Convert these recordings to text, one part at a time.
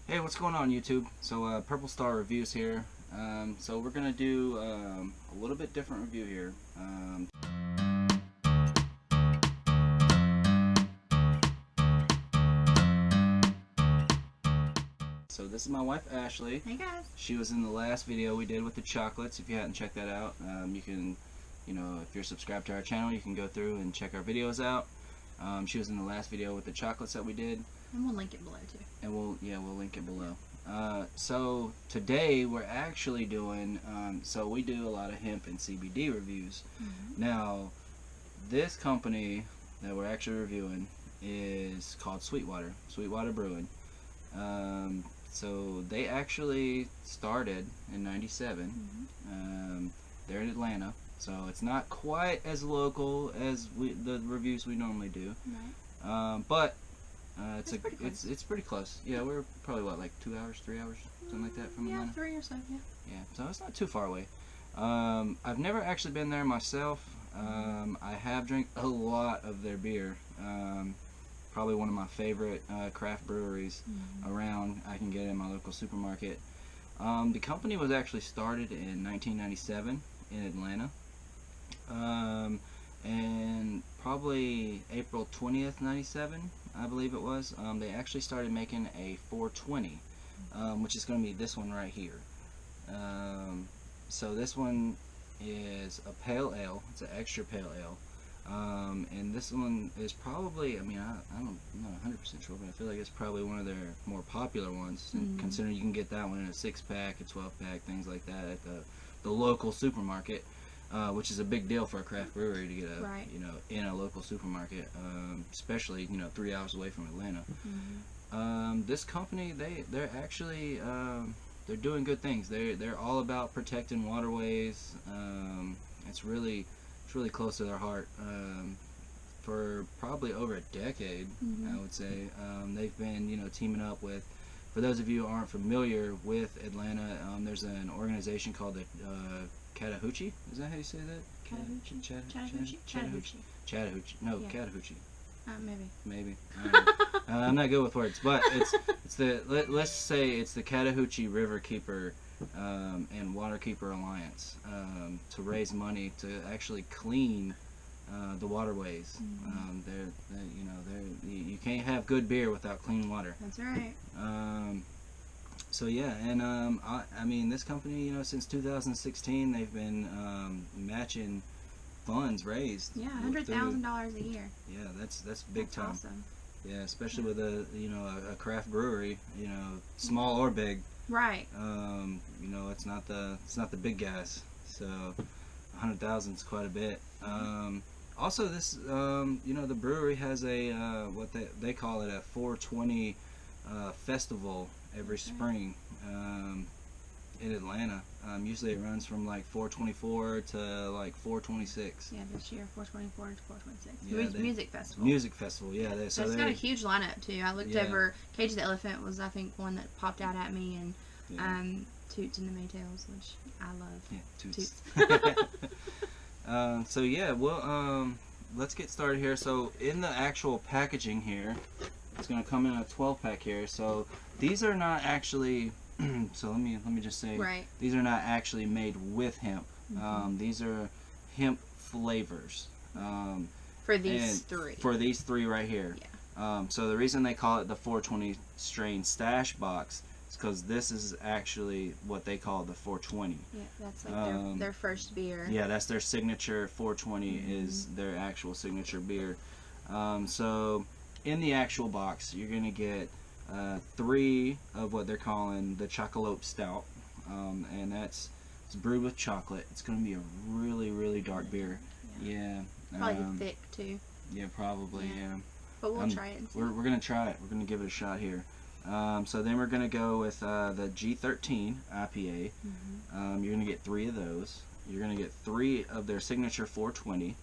Hey, what's going on YouTube? So Purple Star Reviews here. So we're gonna do a little bit different review here. So this is my wife Ashley. Hey guys. She was in the last video we did with the chocolates. If you hadn't checked that out, you can, if you're subscribed to our channel, you can go through and check our videos out. She was in the last video with the chocolates that we did. And we'll link it below too. And we'll link it below. So today we're actually doing, so we do a lot of hemp and CBD reviews. Mm-hmm. Now, this company that we're actually reviewing is called Sweet Water Brewing. So they actually started in '97. Mm-hmm. They're in Atlanta, so it's not quite as local as the reviews we normally do. Right. But it's pretty close. Yeah, we're probably what, like 2 hours, 3 hours, something like that from Atlanta. Yeah, 3 or so. Yeah. Yeah, so it's not too far away. I've never actually been there myself. I have drank a lot of their beer. Probably one of my favorite craft breweries around. I can get it in my local supermarket. The company was actually started in 1997 in Atlanta. And probably April 20th, 97, I believe it was, they actually started making a 420, which is going to be this one right here. So this one is a pale ale. It's an extra pale ale. And this one is probably, I'm not 100% sure, but I feel like it's probably one of their more popular ones, considering you can get that one in a 6-pack, a 12-pack, things like that at the local supermarket. Which is a big deal for a craft brewery to get in a local supermarket, especially 3 hours away from Atlanta. This company, they're actually they're doing good things. They're all about protecting waterways. It's really close to their heart. For probably over a decade, I would say, they've been teaming up with. For those of you who aren't familiar with Atlanta, there's an organization called the Chattahoochee. Is that how you say that? Chattahoochee. No, yeah. Chattahoochee. Maybe. I'm not good with words, but it's the let's say it's the Chattahoochee River Keeper and Waterkeeper Alliance to raise money to actually clean the waterways. You can't have good beer without clean water. That's right. So yeah, and I mean, this company, since 2016, they've been matching funds raised. Yeah, $100,000 a year. Yeah, that's big time. Awesome. Yeah, especially with a craft brewery, small or big. Right. It's not the big guys. So 100,000 is quite a bit. Also, this the brewery has a what they call it, a 420 festival every spring in Atlanta. Usually it runs from like 424 to like 426. Yeah, this year 424 to 426. Yeah, music festival. Music festival, yeah. So it's got a huge lineup too. I looked over. Cage the Elephant was, I think, one that popped out at me, and Toots and the Maytals, which I love. Yeah, Toots. So yeah, well, let's get started here. So in the actual packaging here, it's going to come in a 12-pack here. So these are not actually. So let me just say, these are not actually made with hemp. These are hemp flavors. For these three. For these three right here. Yeah. So the reason they call it the 420 strain stash box is because this is actually what they call the 420. Yeah, that's like their first beer. Yeah, that's their signature. 420 is their actual signature beer. So in the actual box, you're gonna get 3 of what they're calling the Chocolate Stout, and it's brewed with chocolate. It's going to be a really dark beer. Yeah. Probably thick too. Yeah, probably. Yeah. But we'll try it. And see. We're going to try it. We're going to give it a shot here. So then we're going to go with the G13 IPA. You're going to get 3 of those. You're going to get 3 of their signature 420,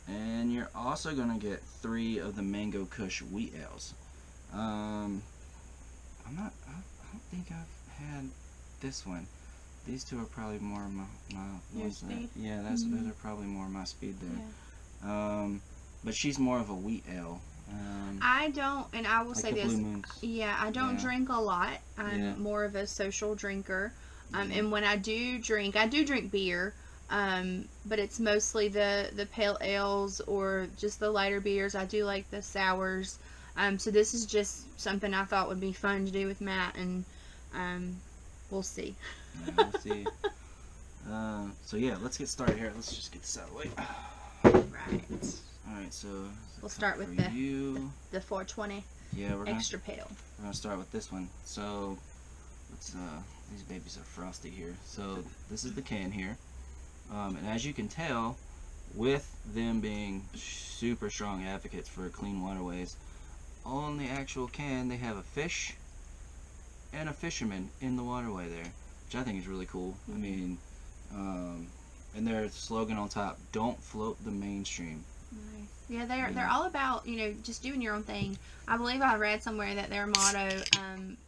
and you're also going to get 3 of the Mango Kush Wheat Ales. I don't think I've had this one. These two are probably more my speed. Yeah, those are probably more my speed there. Yeah. But she's more of a wheat ale. I don't, and I will like say the this. Blue Moons. Yeah, I don't drink a lot. I'm more of a social drinker. And when I do drink beer. But it's mostly the pale ales or just the lighter beers. I do like the sours. So this is just something I thought would be fun to do with Matt, and we'll see. Yeah, we'll see. So yeah, let's get started here. Let's just get this out of the way. Right. Alright, so We'll start with the 420 extra pale. We're gonna start with this one. So let's these babies are frosty here. So this is the can here. And as you can tell, with them being super strong advocates for clean waterways, on the actual can they have a fish and a fisherman in the waterway there, which I think is really cool. I mean, and their slogan on top: "Don't float the mainstream." Nice. Yeah, they're all about, just doing your own thing. I believe I read somewhere that their motto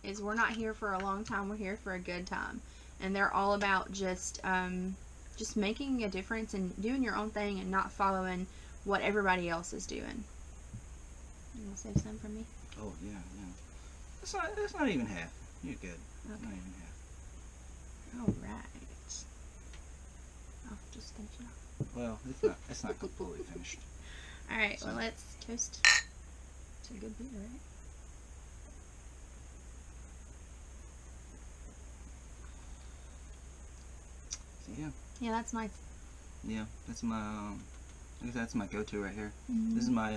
is "We're not here for a long time. We're here for a good time," and they're all about just making a difference and doing your own thing and not following what everybody else is doing. You want to save some for me? Oh yeah. It's not even half. You're good. Okay. Not even half. All right. I'll just finish it off. Well, it's not completely finished. All right. Well, let's toast to a good beer, right? So yeah. Yeah, that's nice. Yeah, that's my I guess that's my go-to right here. Mm-hmm. This is my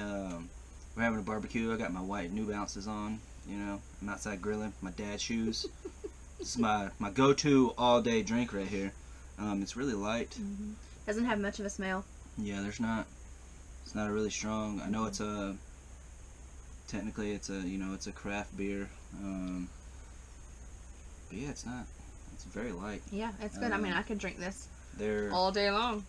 we're having a barbecue. I got my white New Balances on. I'm outside grilling. My dad's shoes. This is my go-to all-day drink right here. It's really light. Mm-hmm. Doesn't have much of a smell. Yeah, it's not a really strong. I know it's technically it's a craft beer. But yeah, it's not. It's very light. Yeah, it's good. I mean, I could drink this They're all day long.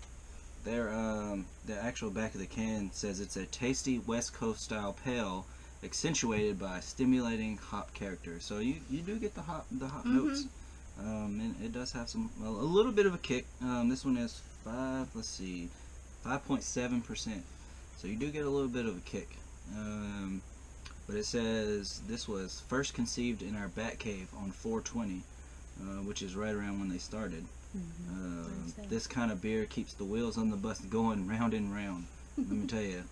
The actual back of the can says it's a tasty West Coast style pale, accentuated by stimulating hop character. So you do get the hop notes, and it does have a little bit of a kick. This one is 5.7%. So you do get a little bit of a kick. But it says this was first conceived in our bat cave on 420, which is right around when they started. This kind of beer keeps the wheels on the bus going round and round. Let me tell you,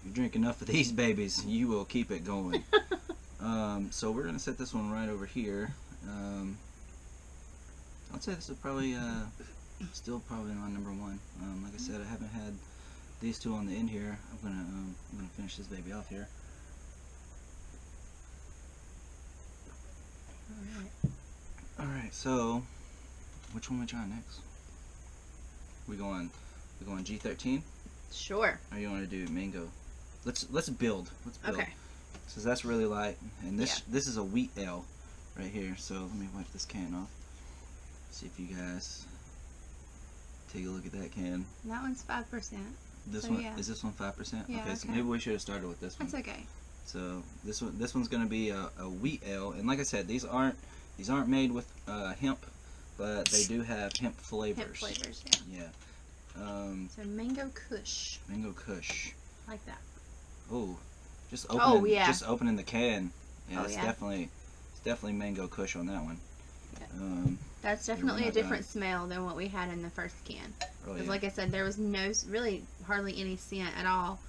you drink enough of these babies, you will keep it going. So we're gonna set this one right over here. I'd say this is probably still probably my number one. Like I said, I haven't had these two on the end here. I'm gonna finish this baby off here. All right. So which one are we trying next? We going G13? Sure. Or you want to do mango? Let's build. Okay. So that's really light, and this is a wheat ale right here. So let me wipe this can off. See if you guys take a look at that can. That one's 5%. This one is this one 5%? Yeah, okay, so maybe we should have started with this one. That's okay. So this one's gonna be a wheat ale, and like I said, these aren't made with hemp, but they do have hemp flavors. Hemp flavors, yeah. So mango kush. Mango kush. Like that. Oh, just opening the can. Yeah, it's definitely mango kush on that one. Yeah. That's definitely a different smell than what we had in the first can. Because like I said, there was hardly any scent at all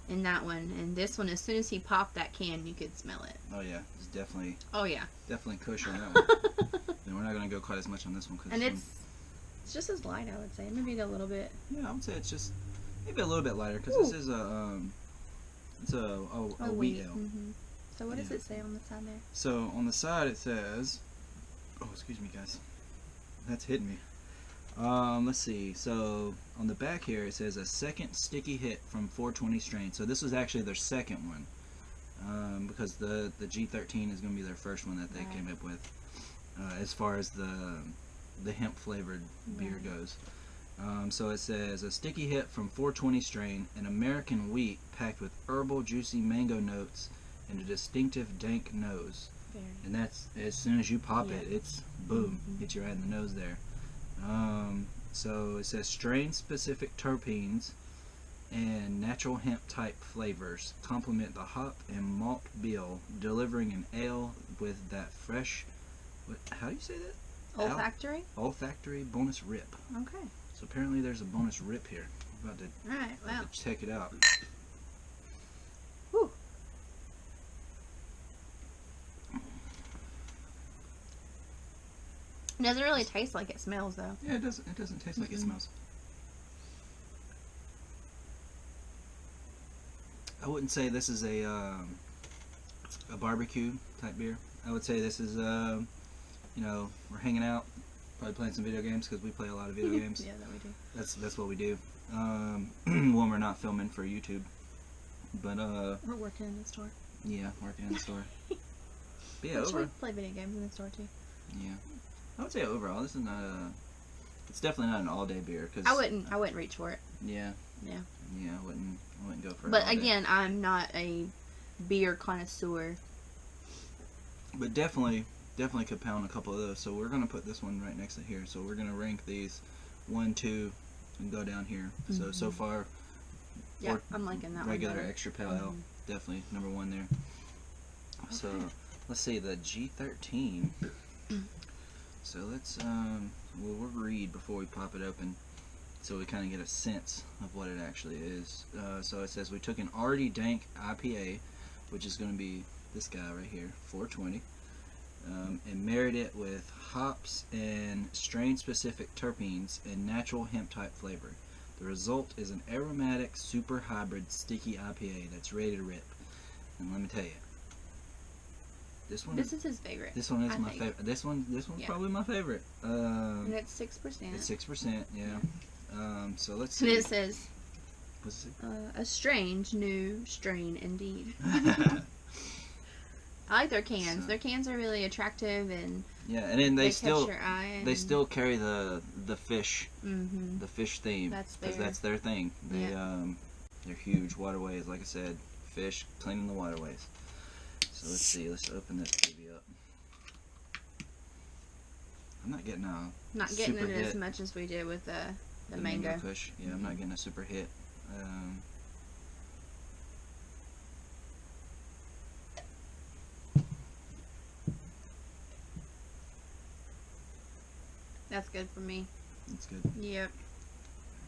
in that one. And this one, as soon as he popped that can, you could smell it. Oh yeah, it's definitely. Oh yeah. Definitely kush on that one. And we're not gonna go quite as much on this one and it's just as light, I would say. Maybe a little bit. Yeah, I would say it's just maybe a little bit lighter because this is a wheat ale. Mm-hmm. So what does it say on the side there? So on the side it says, oh excuse me guys, that's hitting me. Let's see. So on the back here it says a second sticky hit from 420 strain. So this was actually their second one, because the G13 is going to be their first one that they came up with, as far as the hemp flavored beer goes. So it says a sticky hit from 420 strain, an American wheat packed with herbal juicy mango notes and a distinctive dank nose. And that's as soon as you pop it, it's boom, hits you right in the nose there. So it says strain specific terpenes, and natural hemp type flavors complement the hop and malt bill, delivering an ale with that fresh, how do you say that? Olfactory? Olfactory bonus rip. Okay. So apparently there's a bonus rip here. I'm about to, Alright, well. to check it out. Whew. It doesn't really taste like it smells, though. Yeah, it doesn't taste like it smells. I wouldn't say this is a barbecue type beer. I would say this is you know, we're hanging out, probably playing some video games because we play a lot of video games. Yeah, that we do. That's what we do when we're not filming for YouTube. But We're working in the store. yeah, working in the store. But yeah, We play video games in the store too. Yeah, I would say overall this is not a. It's definitely not an all-day beer because I wouldn't reach for it. Yeah. Yeah. Yeah, I wouldn't go for it. But again, I'm not a beer connoisseur. But definitely could pound a couple of those. So we're gonna put this one right next to here. So we're gonna rank these 1, 2, and go down here. So far, Yeah, I'm liking that regular one. extra pale ale, definitely number 1 there. Okay. So let's see the G13. So let's we'll read before we pop it open, so we kind of get a sense of what it actually is. So it says we took an already dank IPA, which is going to be this guy right here, 420, and married it with hops and strain-specific terpenes and natural hemp-type flavor. The result is an aromatic, super hybrid, sticky IPA that's ready to rip. And let me tell you, this is his favorite. This one is my favorite. This one's probably my favorite. And it's 6%. It's 6%. Yeah. So let's see. And it says, what's it? a strange new strain indeed. I like their cans. So, their cans are really attractive, and yeah, and then they still catch your eye, they still carry the fish the fish theme because that's their thing. They they're huge waterways, like I said, fish cleaning the waterways. So let's see. Let's open this baby up. I'm not getting it as much as we did with the mango push. Yeah, I'm not getting a super hit. That's good for me. That's good. Yep.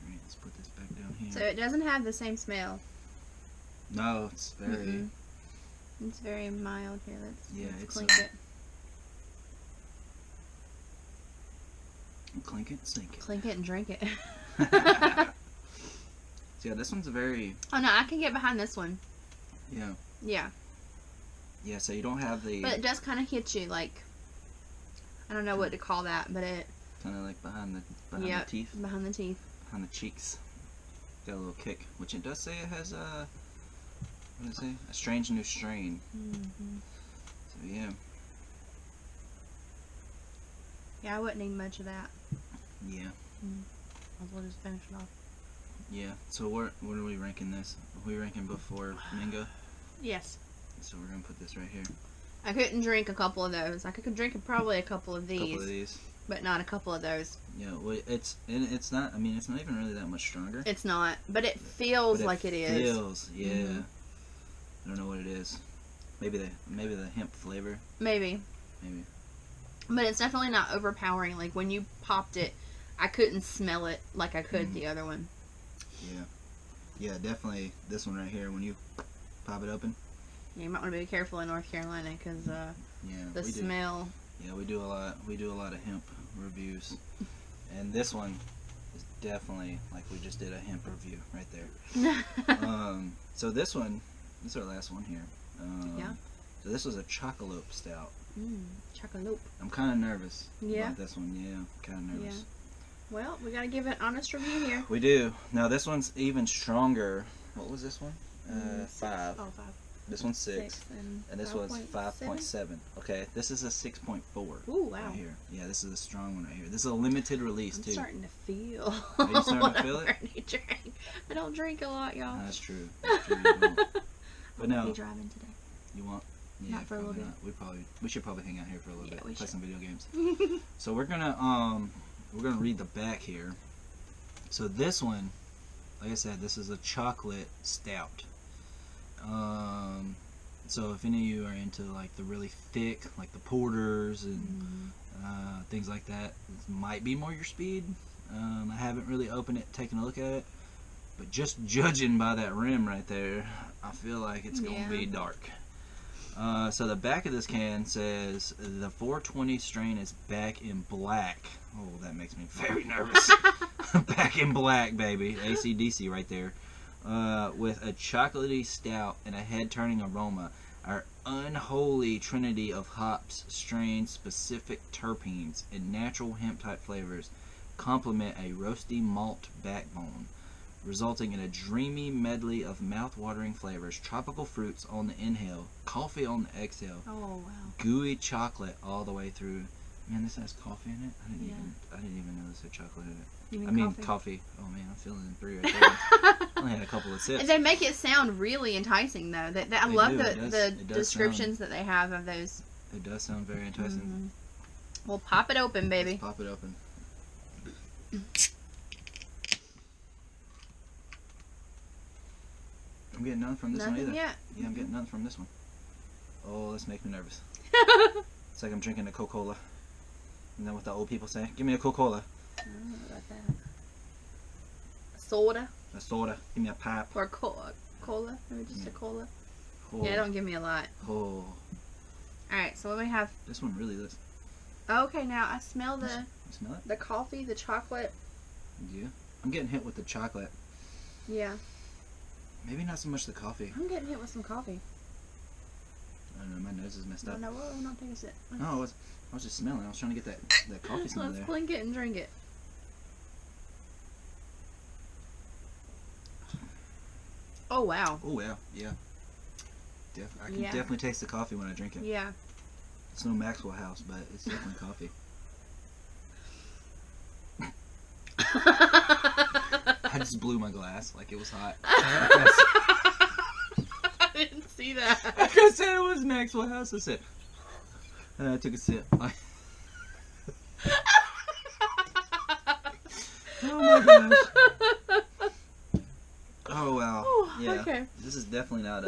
Alright, let's put this back down here. So it doesn't have the same smell. No, it's very. It's very mild here. Let's clink it. Clink it, sink it. Clink it and drink it. So yeah, this one's a very. Oh no, I can get behind this one. Yeah. Yeah. Yeah, so you don't have the. But it does kind of hit you, like, I don't know what to call that, but it. Kind of like behind the teeth. Behind the teeth. Behind the cheeks. Got a little kick, which it does say it has a. What does it say? A strange new strain. So yeah. Yeah, I wouldn't need much of that. Yeah. Might as well just finish it off. Yeah. So what are we ranking this? Are we ranking before mango? Yes. So we're gonna put this right here. I couldn't drink a couple of those. I could drink probably a couple of these. But not a couple of those. Yeah, well, it's not. I mean, it's not even really that much stronger. It's not, but it feels like it is. Feels, yeah. I don't know what it is. Maybe the hemp flavor. Maybe. But it's definitely not overpowering. Like when you popped it, I couldn't smell it like I could the other one. Yeah. Yeah, definitely this one right here. When you pop it open. Yeah, you might want to be careful in North Carolina because the smell. Yeah, we do a lot of hemp reviews, and this one is definitely like we just did a hemp review right there. So this is our last one here. Yeah. So this was a Chocolate Stout. Chocolate. I'm kind of nervous about this one. Yeah, I'm kind of nervous. Yeah. Well, we gotta give it an honest review here. We do. Now this one's even stronger. What was this one? 5. Oh, 5. This one's 6, and this was 5.7. Okay, this is a 6.4. Ooh, wow. Right here. Yeah, this is a strong one right here. This is a limited release too. I'm starting to feel. Are you starting to feel it? I don't drink a lot, y'all. That's true. That's true. You don't. But no. I'll be driving today. You want? Yeah, not for a little bit. We should probably hang out here for a little bit. We play should. some video games. So we're gonna read the back here. So this one like I said, this is a chocolate stout. So if any of you are into like the really thick, like the porters and things like that, this might be more your speed. I haven't really opened it, taken a look at it, but just judging by that rim right there, I feel like it's going to be dark. So the back of this can says the 420 strain is back in black. Oh, that makes me very nervous. Back in black, baby. AC/DC right there. With a chocolatey stout and a head-turning aroma. Our unholy trinity of hops, strains, specific terpenes, and natural hemp-type flavors complement a roasty malt backbone, resulting in a dreamy medley of mouth-watering flavors, tropical fruits on the inhale, coffee on the exhale, gooey chocolate all the way through. Man, this has coffee in it? I didn't even know this had chocolate in it. Coffee. Oh man, I'm feeling 3 right there. I only had a couple of sips. They make it sound really enticing though. I love the descriptions that they have of those. It does sound very enticing. Well, pop it open, baby. Let's pop it open. I'm getting none from this one either. Yet. Yeah, I'm getting none from this one. Oh, this makes me nervous. It's like I'm drinking a Coca-Cola. You know what the old people say? Give me a Coca-Cola. I don't know about that. Soda? A soda. Give me a pipe. Or cola? Maybe just a cola? Oh. Yeah, don't give me a lot. Oh. Alright, so what do we have? This one really does. Okay, now I smell You smell it? the coffee, the chocolate. Yeah. I'm getting hit with the chocolate. Yeah. Maybe not so much the coffee. I'm getting hit with some coffee. I don't know, my nose is messed up. No, we're not taking a sip. No, I was just smelling. I was trying to get that coffee smell there. Let's blink it and drink it. Oh, wow. Oh, yeah. Yeah. I can definitely taste the coffee when I drink it. Yeah. It's no Maxwell House, but it's definitely coffee. I just blew my glass like it was hot. I didn't see that. Like I said, it was Maxwell House. I said, and I took a sip. Oh my gosh. Oh wow. Yeah. Okay. This is definitely not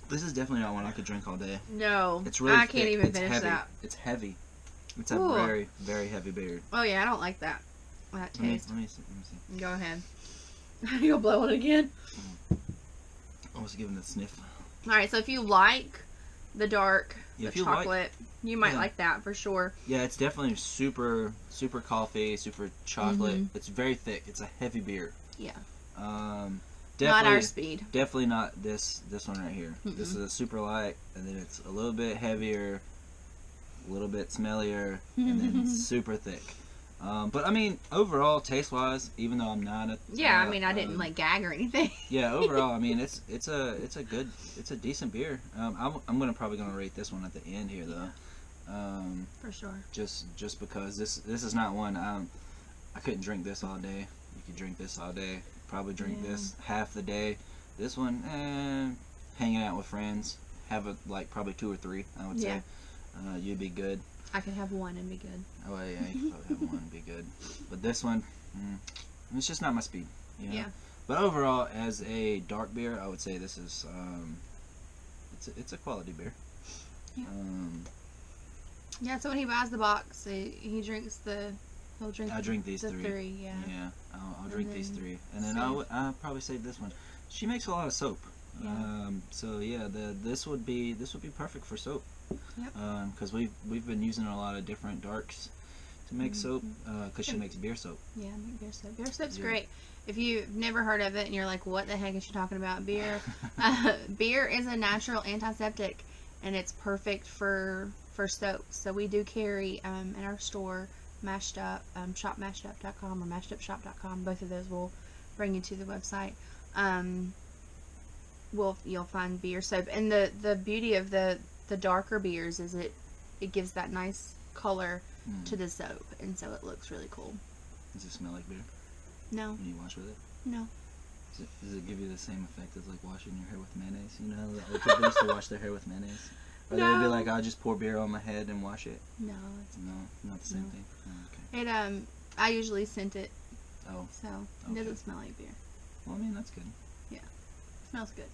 this is definitely not one I could drink all day. No. It's really I thick. can't even It's finish heavy. that. It's heavy. It's a very, very heavy beer. Oh yeah, I don't like that. That taste. Let me see. Go ahead. You'll blow it again. I was giving it a sniff. Alright, so if you like the dark, the chocolate, you might like that for sure. Yeah, it's definitely super, super coffee, super chocolate. It's very thick. It's a heavy beer. Yeah. Definitely, not our speed. Definitely not this one right here. This is a super light, and then it's a little bit heavier, a little bit smellier, and then super thick. But I mean, overall, taste-wise, even though I'm not a I mean, I didn't like gag or anything. Yeah, overall, I mean, it's a decent beer. I'm probably gonna rate this one at the end here though. For sure. Just because this is not one I couldn't drink this all day. You could drink this all day. Probably drink this half the day. This one, hanging out with friends, have probably 2 or 3. I would say. You'd be good. I could have one and be good. Oh yeah, you could probably have one and be good. But this one, it's just not my speed. You know? Yeah. But overall, as a dark beer, I would say this is it's a quality beer. Yeah. So when he buys the box, he'll drink. I drink these the 3. Yeah. Yeah. I'll drink these 3, and then I'll probably save this one. She makes a lot of soap. Yeah. So yeah, this would be perfect for soap. Yep. Because we've been using a lot of different darks to make soap. Because she makes beer soap. Yeah, make beer soap. Beer soap's great. If you've never heard of it and you're like, what the heck is she talking about? Beer. Beer is a natural antiseptic, and it's perfect for soap. So we do carry in our store Mashed Up, shopmashedup.com or mashedupshop.com. Both of those will bring you to the website. You'll find beer soap, and the beauty of the darker beers is it gives that nice color to the soap, and so it looks really cool. Does it smell like beer? No. When you wash with it? No. Does it give you the same effect as like washing your hair with mayonnaise? You know, like people used to wash their hair with mayonnaise. Or they'd be like, I'll just pour beer on my head and wash it. No. No, not the same thing. Oh, okay. I usually scent it. Oh. So it Okay. doesn't smell like beer. Well, I mean, that's good. It smells good.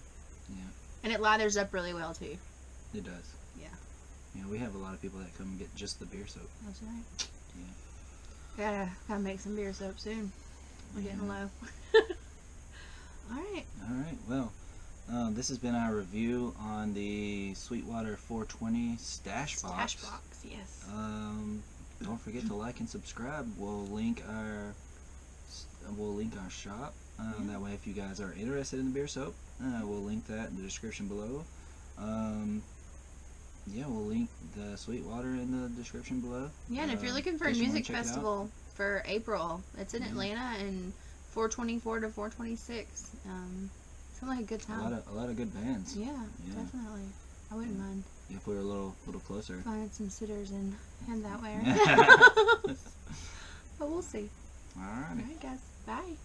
Yeah. And it lathers up really well too. It does. Yeah. Yeah, we have a lot of people that come and get just the beer soap. That's right. Yeah. Gotta make some beer soap soon. We're getting low. Alright. Alright, well, this has been our review on the Sweetwater 420 Stash Box. Stash box, yes. Don't forget to like and subscribe. We'll link our shop. That way, if you guys are interested in the beer soap, we'll link that in the description below. Yeah, we'll link the Sweetwater in the description below. Yeah, and if you're looking for a in case you wanna music check it out. festival for April, it's in Yeah. Atlanta and 424 to 426. Sounds like a good time. A lot of good bands. Yeah, Yeah. definitely. I wouldn't mind Yeah, if we were a little closer. finding some sitters and head that way. But we'll see. Alright. Alright, guys. Bye.